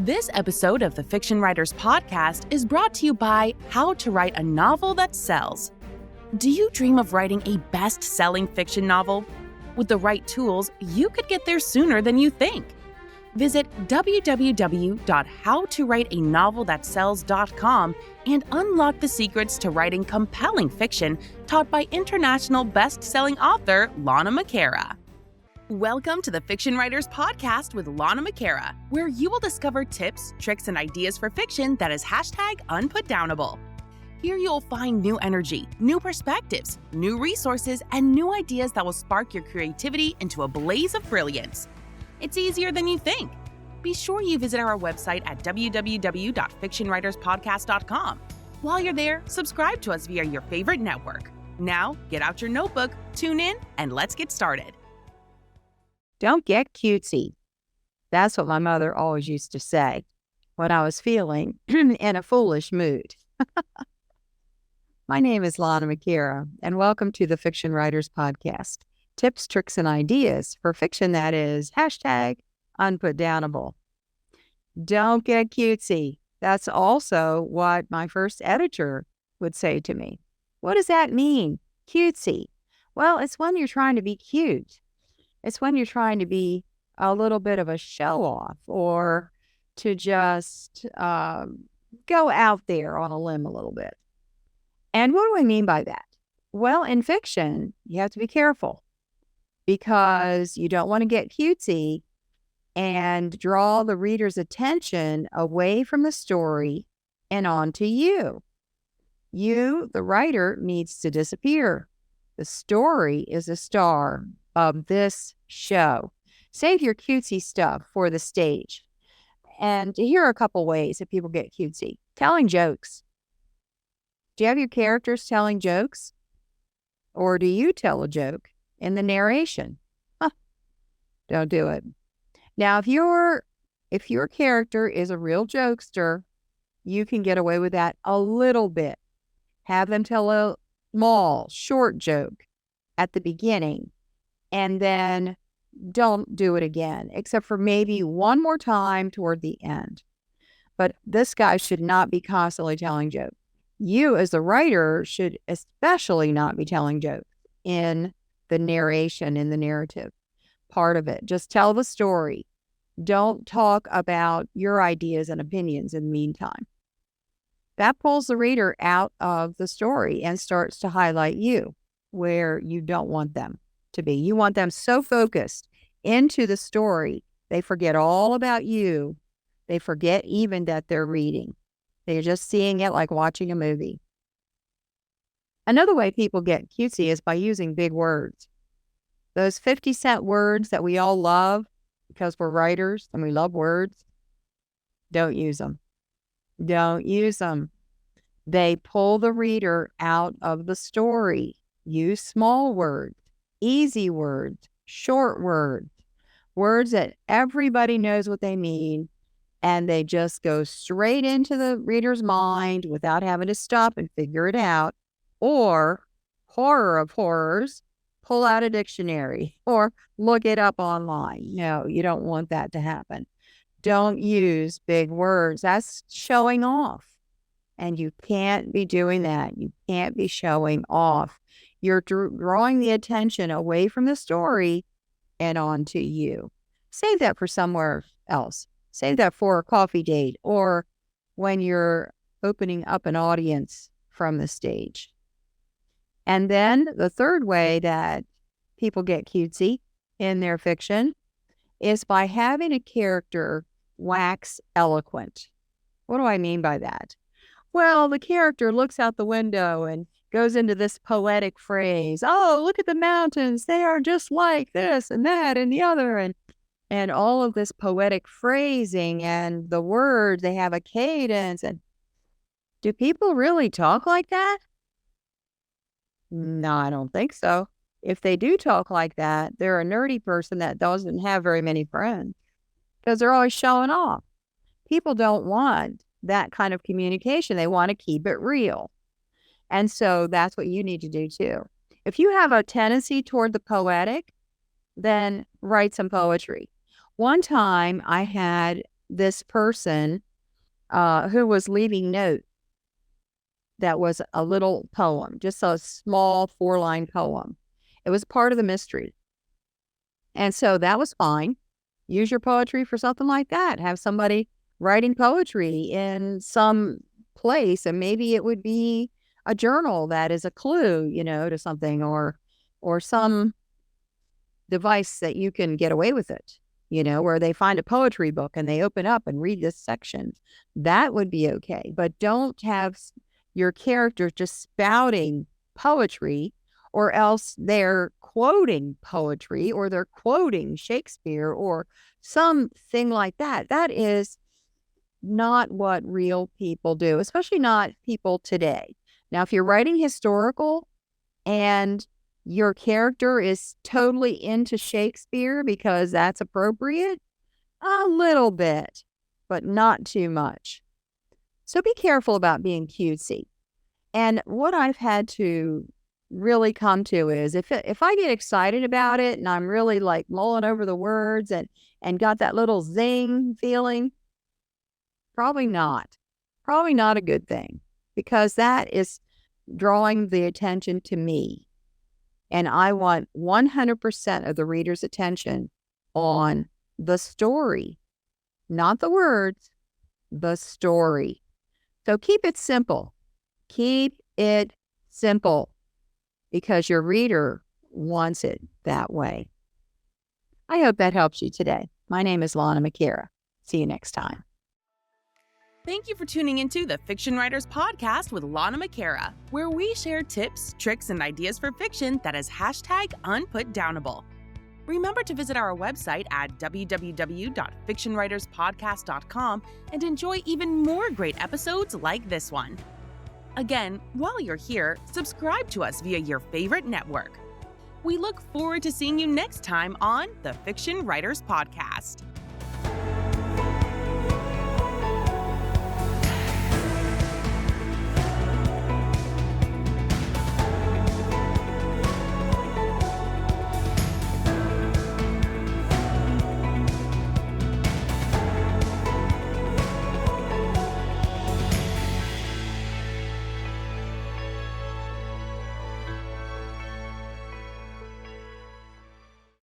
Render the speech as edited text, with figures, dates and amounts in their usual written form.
This episode of the Fiction Writers Podcast is brought to you by How to Write a Novel That Sells. Do you dream of writing a best-selling fiction novel? With the right tools, you could get there sooner than you think. Visit www.howtowriteanovelthatsells.com and unlock the secrets to writing compelling fiction taught by international best-selling author Lana McAra. Welcome to the Fiction Writers Podcast with Lana McAra, where you will discover tips, tricks, and ideas for fiction that is #unputdownable. Here you'll find new energy, new perspectives, new resources, and new ideas that will spark your creativity into a blaze of brilliance. It's easier than you think. Be sure you visit our website at www.fictionwriterspodcast.com. While you're there, subscribe to us via your favorite network. Now, get out your notebook, tune in, and let's get started. Don't get cutesy. That's what my mother always used to say when I was feeling in a foolish mood. My name is Lana McAra, and welcome to the Fiction Writers Podcast. Tips, tricks, and ideas for fiction that is #unputdownable. Don't get cutesy. That's also what my first editor would say to me. What does that mean, cutesy? Well, it's when you're trying to be cute. It's when you're trying to be a little bit of a show-off or to just go out there on a limb a little bit. And what do I mean by that? Well, in fiction, you have to be careful because you don't want to get cutesy and draw the reader's attention away from the story and onto you. You, the writer, needs to disappear. The story is the star of this show. Save your cutesy stuff for the stage. And here are a couple ways that people get cutesy. Telling jokes. Do you have your characters telling jokes? Or do you tell a joke in the narration? Don't do it. Now, if your character is a real jokester, you can get away with that a little bit. Have them tell a small, short joke at the beginning, and then don't do it again, except for maybe one more time toward the end. But this guy should not be constantly telling jokes. You, as the writer, should especially not be telling jokes in the narration, in the narrative part of it. Just tell the story. Don't talk about your ideas and opinions in the meantime. That pulls the reader out of the story and starts to highlight you where you don't want them to be. You want them so focused into the story, they forget all about you. They forget even that they're reading. They're just seeing it like watching a movie. Another way people get cutesy is by using big words. Those 50-cent words that we all love because we're writers and we love words, don't use them. Don't use them. They pull the reader out of the story. Use small words, easy words, short words, words that everybody knows what they mean, and they just go straight into the reader's mind without having to stop and figure it out. Or, horror of horrors, pull out a dictionary or look it up online. No, you don't want that to happen. Don't use big words. That's showing off. And you can't be doing that. You can't be showing off. You're drawing the attention away from the story and onto you. Save that for somewhere else. Save that for a coffee date or when you're opening up an audience from the stage. And then the third way that people get cutesy in their fiction is by having a character wax eloquent. What do I mean by that? Well, the character looks out the window and goes into this poetic phrase. Oh, look at the mountains. They are just like this and that and the other. And all of this poetic phrasing and the words, they have a cadence. And do people really talk like that? No, I don't think so. If they do talk like that, they're a nerdy person that doesn't have very many friends because they're always showing off. People don't want that kind of communication. They want to keep it real. And so that's what you need to do too. If you have a tendency toward the poetic, then write some poetry. One time I had this person who was leaving notes that was a little poem, just a small 4-line poem. It was part of the mystery. And so that was fine. Use your poetry for something like that. Have somebody writing poetry in some place, and maybe it would be a journal that is a clue, to something, or some device that you can get away with it, where they find a poetry book and they open up and read this section. That would be okay. But don't have your character just spouting poetry, or else they're quoting poetry, or they're quoting Shakespeare or something like that. That is not what real people do, especially not people today. Now, if you're writing historical and your character is totally into Shakespeare because that's appropriate, a little bit, but not too much. So be careful about being cutesy. And what I've had to really come to is if I get excited about it and I'm really like mulling over the words and got that little zing feeling, probably not a good thing, because that is drawing the attention to me. And I want 100% of the reader's attention on the story, not the words, the story. So keep it simple. Keep it simple, because your reader wants it that way. I hope that helps you today. My name is Lana McAra. See you next time. Thank you for tuning into the Fiction Writers Podcast with Lana McAra, where we share tips, tricks, and ideas for fiction that is #unputdownable. Remember to visit our website at www.fictionwriterspodcast.com and enjoy even more great episodes like this one. Again, while you're here, subscribe to us via your favorite network. We look forward to seeing you next time on the Fiction Writers Podcast.